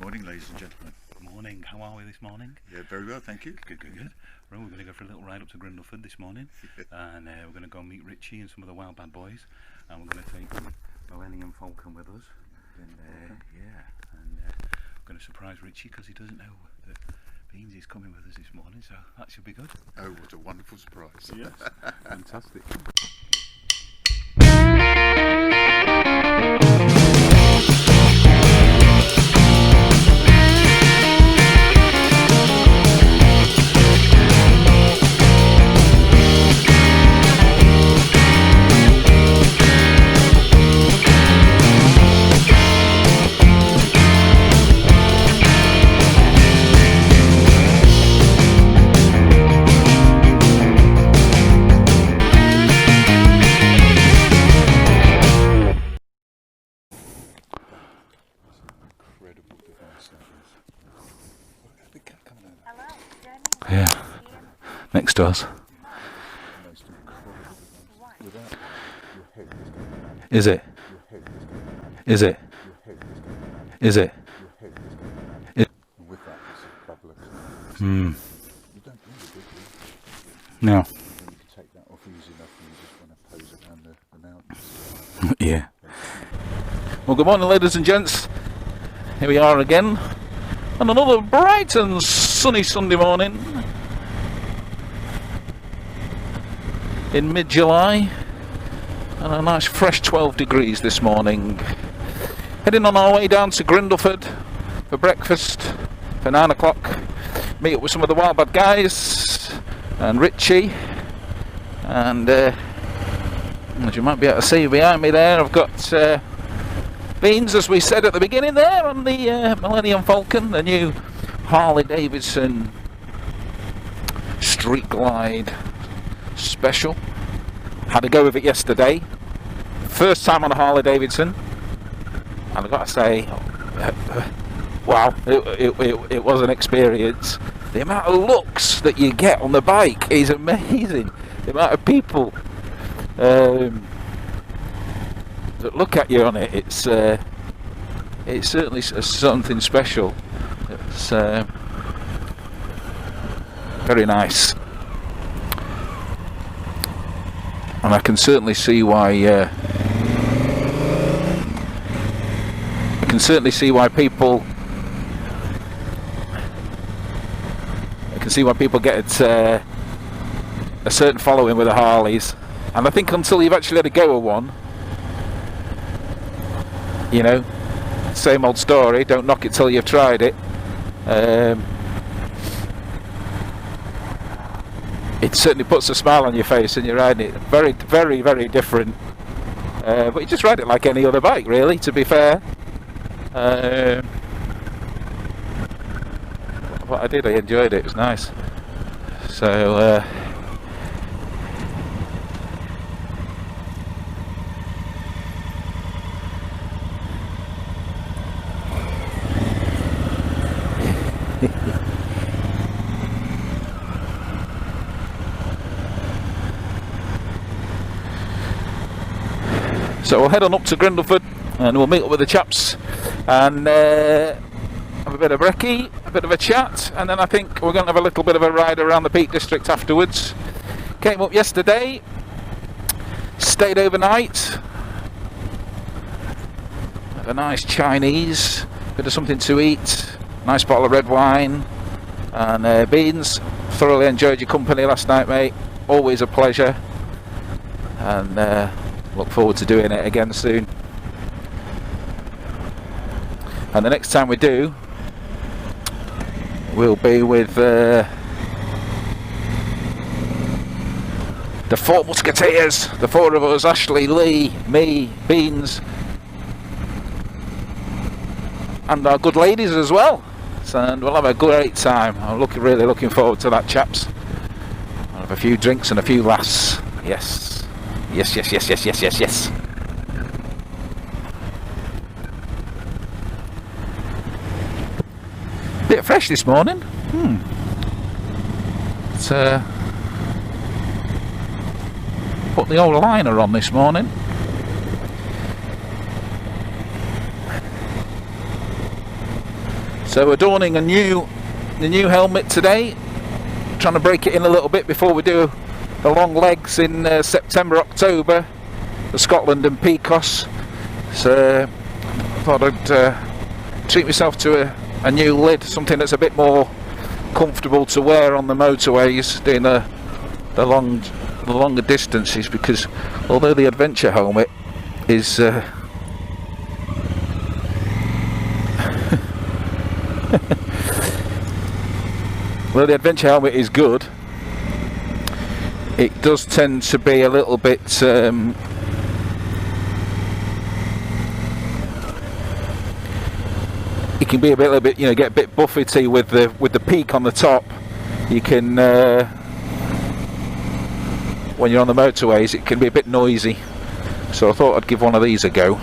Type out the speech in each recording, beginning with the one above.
Morning, ladies and gentlemen. Morning. How are we this morning? Yeah, very well, thank you. Good. Right, we're going to go for a little ride up to Grindelford this morning, and we're going to go meet Richie and some of the Wildbad boys, and we're going to take Millennium Falcon with us. And we're going to surprise Richie because he doesn't know that Beans is coming with us this morning, so that should be good. Oh, what a wonderful surprise. Yes, fantastic. Yeah, next to us. Is it? Is it? Is it? Hmm. No. You can take that off easy enough and you just want to pose it around the mountains. Yeah. Well, good morning, ladies and gents. Here we are again on another bright and sunny Sunday morning in mid-July, and a nice fresh 12 degrees this morning. Heading on our way down to Grindelford for breakfast for 9 o'clock. Meet up with some of the Wildbad guys and Richie, and as you might be able to see behind me there, I've got Beans, as we said at the beginning there, on the Millennium Falcon, the new Harley Davidson Street Glide Special. Had a go with it yesterday. First time on a Harley Davidson, and I've got to say, wow, it was an experience. The amount of looks that you get on the bike is amazing. The amount of people that look at you on it, it's certainly something special. It's very nice, and I can certainly see why people get a certain following with the Harleys, and I think until you've actually had a go at one, you know, same old story, don't knock it till you've tried it. It certainly puts a smile on your face and you're riding it. Very, very, very different. But you just ride it like any other bike, really, to be fair. What I did, I enjoyed it, it was nice. So, so we'll head on up to Grindelford and we'll meet up with the chaps and have a bit of brekkie, a bit of a chat, and then I think we're going to have a little bit of a ride around the Peak District afterwards. Came up yesterday, stayed overnight, had a nice Chinese, bit of something to eat, nice bottle of red wine, and Beans. Thoroughly enjoyed your company last night, mate. Always a pleasure, and look forward to doing it again soon. And the next time we do, we'll be with the Four Musketeers, the four of us, Ashley, Lee, me, Beans, and our good ladies as well. And we'll have a great time. I'm really looking forward to that, chaps. I'll have a few drinks and a few laughs. Yes. Yes. Bit fresh this morning. It's put the old liner on this morning. So we're donning the new helmet today, trying to break it in a little bit before we do the long legs in September, October, for Scotland and Pecos. So I thought I'd treat myself to a new lid, something that's a bit more comfortable to wear on the motorways, doing the longer distances, because although the adventure helmet is well, the adventure helmet is good, it does tend to be a little bit it can be a little bit, get a bit buffety with the peak on the top. You can when you're on the motorways, it can be a bit noisy. So I thought I'd give one of these a go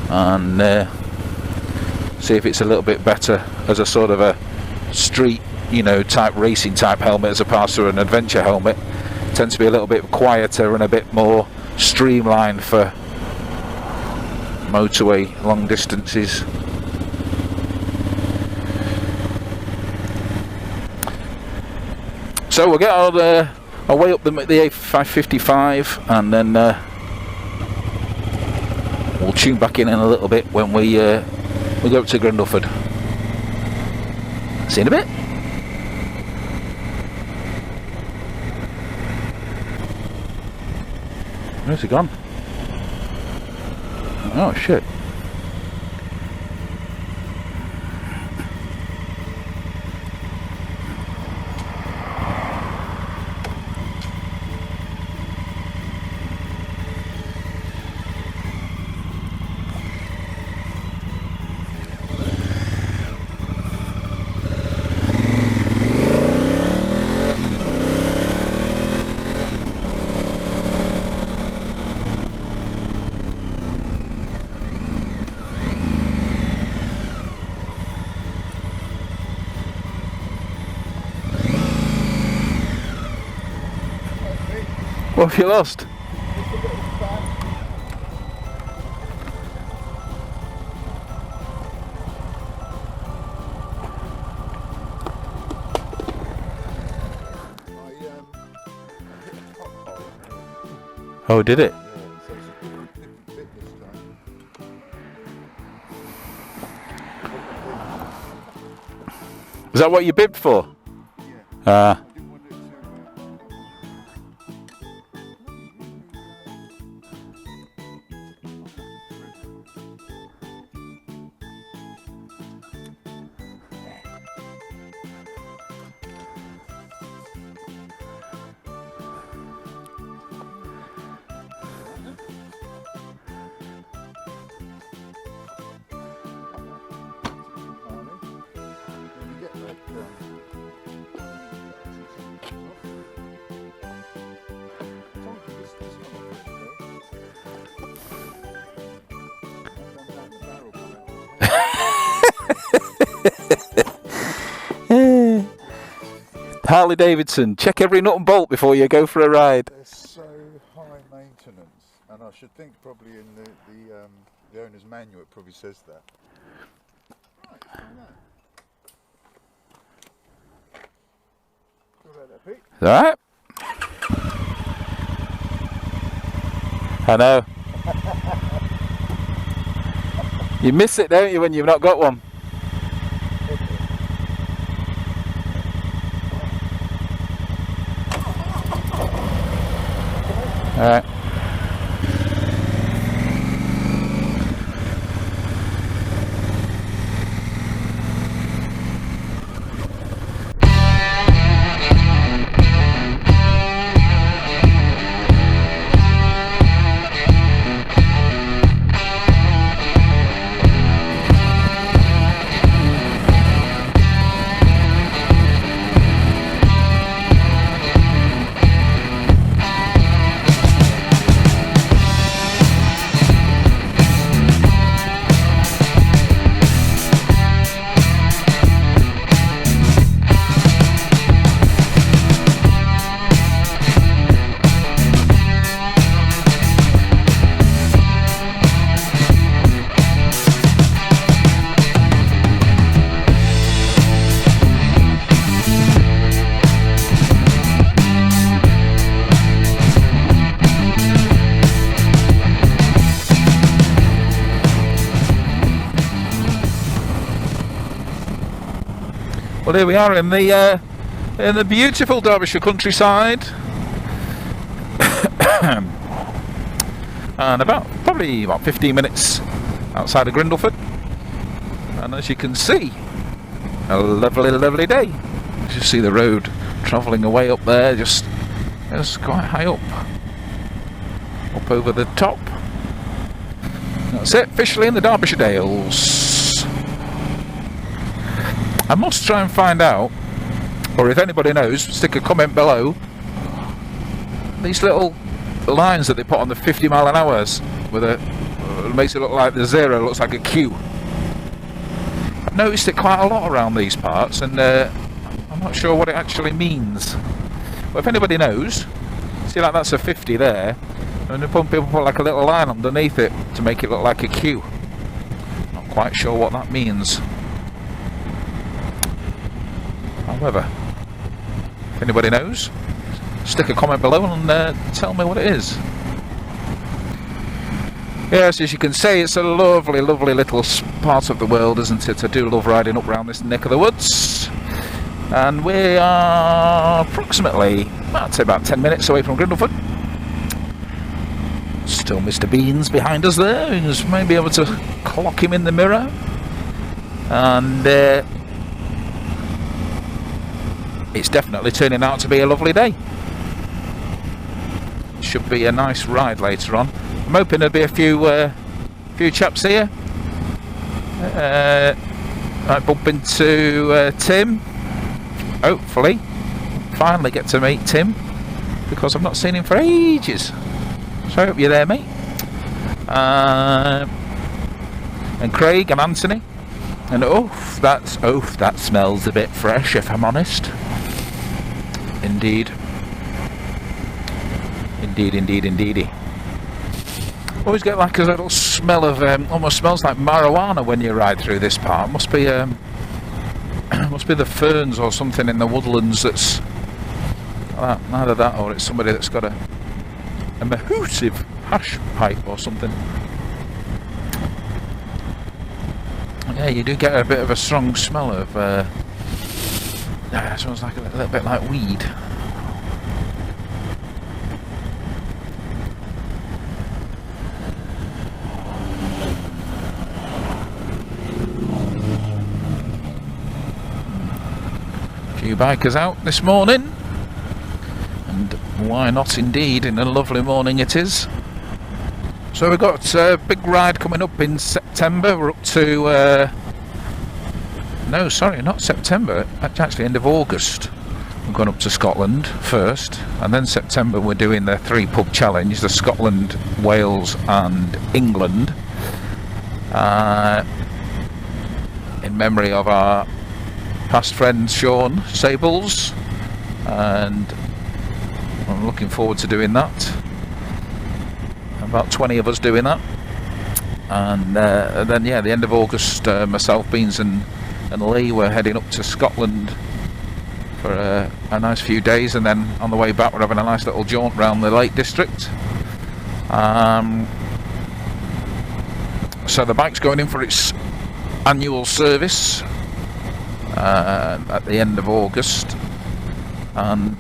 and see if it's a little bit better as a sort of a street, type racing type helmet, as opposed to an adventure helmet. It tends to be a little bit quieter and a bit more streamlined for motorway long distances. So we'll get our way up the A555 and then we'll tune back in a little bit when we go up to Grindelford. See you in a bit. Where's he gone? Oh shit. What have you lost? Oh, did it? Is that what you bibbed for? Yeah. Harley Davidson, check every nut and bolt before you go for a ride. They're so high maintenance, and I should think probably in the owner's manual it probably says that. Alright. I know. You miss it, don't you, when you've not got one? Alright. Well, here we are in the beautiful Derbyshire countryside, and probably about 15 minutes outside of Grindelford. And as you can see, a lovely, lovely day. You see the road travelling away up there, just quite high up over the top. That's it, officially in the Derbyshire Dales. I must try and find out, or if anybody knows, stick a comment below. These little lines that they put on the 50 mile an hours with it makes it look like the zero looks like a Q. I've noticed it quite a lot around these parts, and I'm not sure what it actually means. But if anybody knows, see, like that's a 50 there, and people put like a little line underneath it to make it look like a Q. Not quite sure what that means. However, if anybody knows, stick a comment below and tell me what it is. Yes, as you can see, it's a lovely, lovely little part of the world, isn't it? I do love riding up around this neck of the woods. And we are approximately, I'd say about 10 minutes away from Grindelford. Still Mr. Beans behind us there. You just may be able to clock him in the mirror. And it's definitely turning out to be a lovely day. Should be a nice ride later on. I'm hoping there'll be a few chaps here. I bump into Tim. Hopefully, finally get to meet Tim, because I've not seen him for ages. So I hope you're there, mate. And Craig and Anthony. And that smells a bit fresh, if I'm honest. Indeed. Indeedy. Always get like a little smell of, almost smells like marijuana when you ride through this part. Must be the ferns or something in the woodlands that's either that, or it's somebody that's got a massive hash pipe or something. Yeah, you do get a bit of a strong smell of it smells like a little bit like weed. Few bikers out this morning, and why not indeed, in a lovely morning it is. So we've got a big ride coming up in September. We're up to no, sorry, not September, actually end of August. We're going up to Scotland first, and then September we're doing the 3 pub challenge, the Scotland, Wales and England, in memory of our past friend Sean Sables, and I'm looking forward to doing that. About 20 of us doing that, and then yeah, the end of August, myself, Beans and Lee were heading up to Scotland for a nice few days, and then on the way back we're having a nice little jaunt around the Lake District. So the bike's going in for its annual service at the end of August, and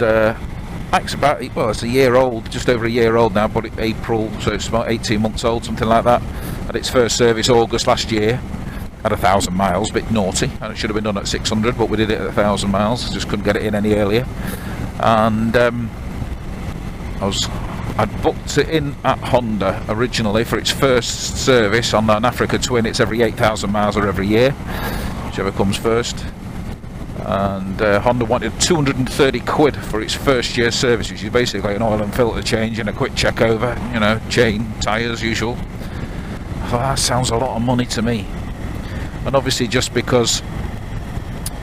bike's about, well, it's a year old, just over a year old now, but April, so it's about 18 months old, something like that. Had its first service August last year at 1,000 miles, a bit naughty, and it should have been done at 600, but we did it at 1,000 miles, just couldn't get it in any earlier. And I'd booked it in at Honda originally for its first service on an Africa Twin. It's every 8,000 miles or every year, whichever comes first. And Honda wanted 230 quid for its first year service, which is basically an oil and filter change and a quick check over, you know, chain, tyres, usual. I thought, that sounds a lot of money to me. And obviously, just because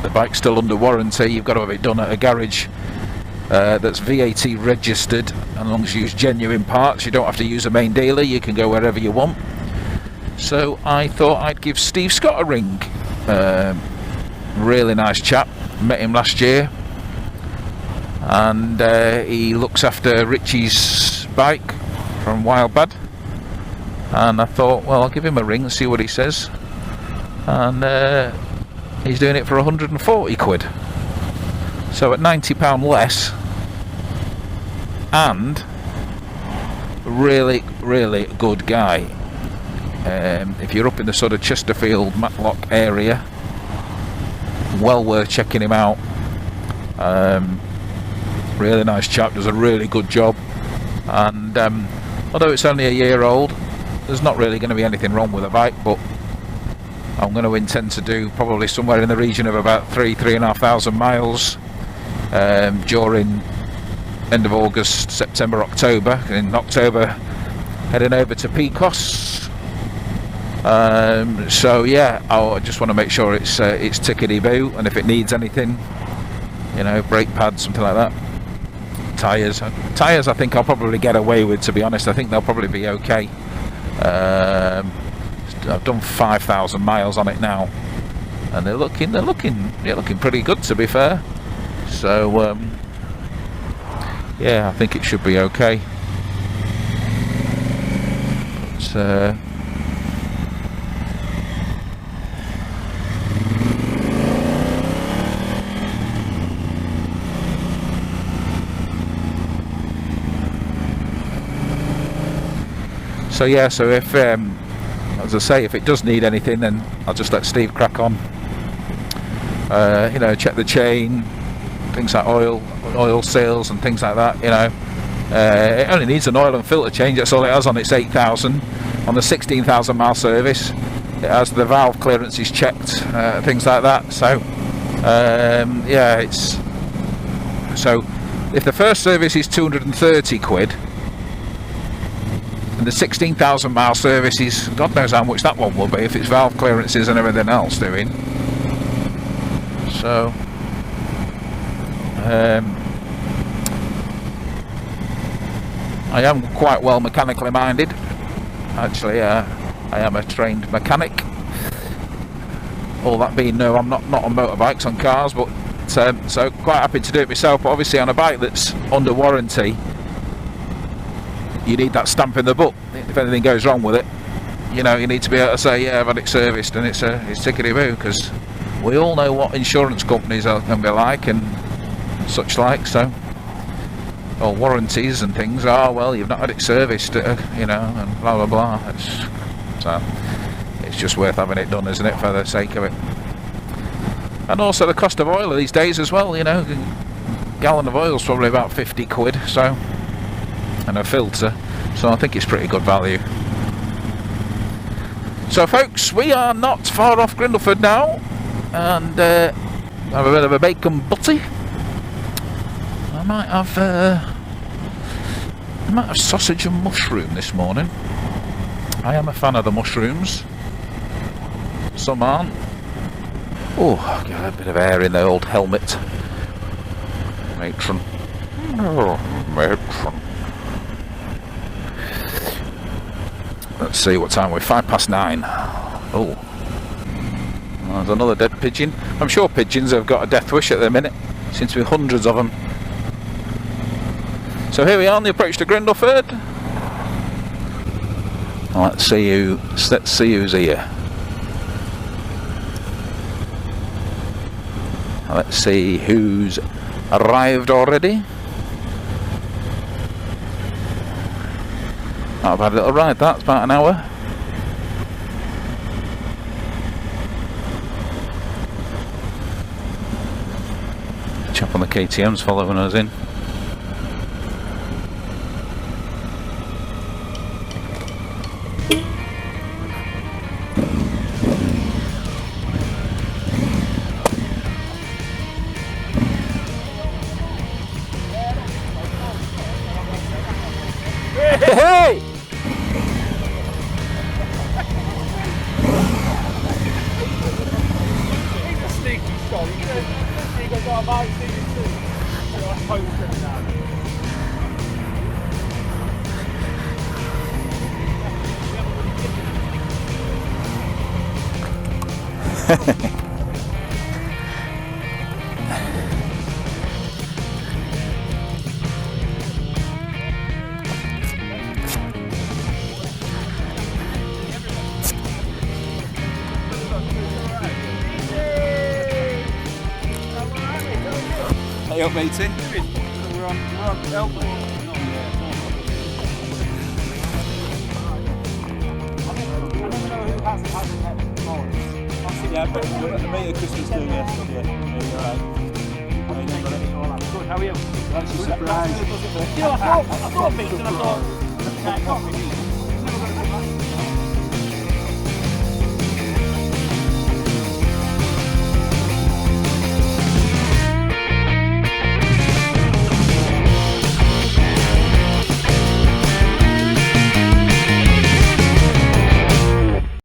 the bike's still under warranty, you've got to have it done at a garage that's VAT registered, and as long as you use genuine parts, you don't have to use a main dealer, you can go wherever you want. So I thought I'd give Steve Scott a ring. Really nice chap, met him last year, and he looks after Richie's bike from Wildbad, and I thought, well, I'll give him a ring and see what he says. And he's doing it for 140 quid. So at £90 less, and really, really good guy. If you're up in the sort of Chesterfield, Matlock area, well worth checking him out. Really nice chap, does a really good job, and although it's only a year old, there's not really going to be anything wrong with the bike, but I'm going to intend to do probably somewhere in the region of about 3,500 miles during end of August, September, October. In October, heading over to Pecos. So yeah, I just want to make sure it's tickety boo, and if it needs anything, you know, brake pads, something like that. Tyres I think I'll probably get away with, to be honest. I think they'll probably be okay. I've done 5,000 miles on it now, and they're looking pretty good, to be fair. So yeah, I think it should be okay. But, so yeah, so if as I say, if it does need anything, then I'll just let Steve crack on. You know, check the chain, things like oil seals and things like that. You know, it only needs an oil and filter change. That's all it has on its 8,000. On the 16,000 mile service, it has the valve clearances checked, things like that. So yeah, it's so if the first service is 230 quid. And the 16,000 mile service is, God knows how much that one will be if it's valve clearances and everything else doing. So I am quite well mechanically minded. Actually, I am a trained mechanic. All that being no, I'm not on motorbikes, on cars, but so quite happy to do it myself. But obviously on a bike that's under warranty, you need that stamp in the book. If anything goes wrong with it, you know, you need to be able to say, yeah, I've had it serviced and it's tickety boo, because we all know what insurance companies can be like and such like. So, all warranties and things are, well, you've not had it serviced, you know, and blah blah blah. So it's just worth having it done, isn't it, for the sake of it? And also the cost of oil these days as well. You know, a gallon of oil is probably about 50 quid. So. And a filter, so I think it's pretty good value. So folks, we are not far off Grindelford now, and have a bit of a bacon butty. I might have sausage and mushroom this morning. I am a fan of the mushrooms. Some aren't. Oh, got a bit of air in the old helmet. Matron. Oh, matron. Let's see what time we're. 9:05. Oh, there's another dead pigeon. I'm sure pigeons have got a death wish at the minute. Seems to be hundreds of them. So here we are on the approach to Grindelford. Let's see who's here. Let's see who's arrived already. Not a bad little ride, that's about an hour. Chap on the KTM's following us in. Hey! Hey up, matey. We're on Elbow. Yeah, but we're at the meet at Christmas do yesterday. Yeah, alright. Good, how are you? That's a surprise. You know, I thought I thought, and I thought,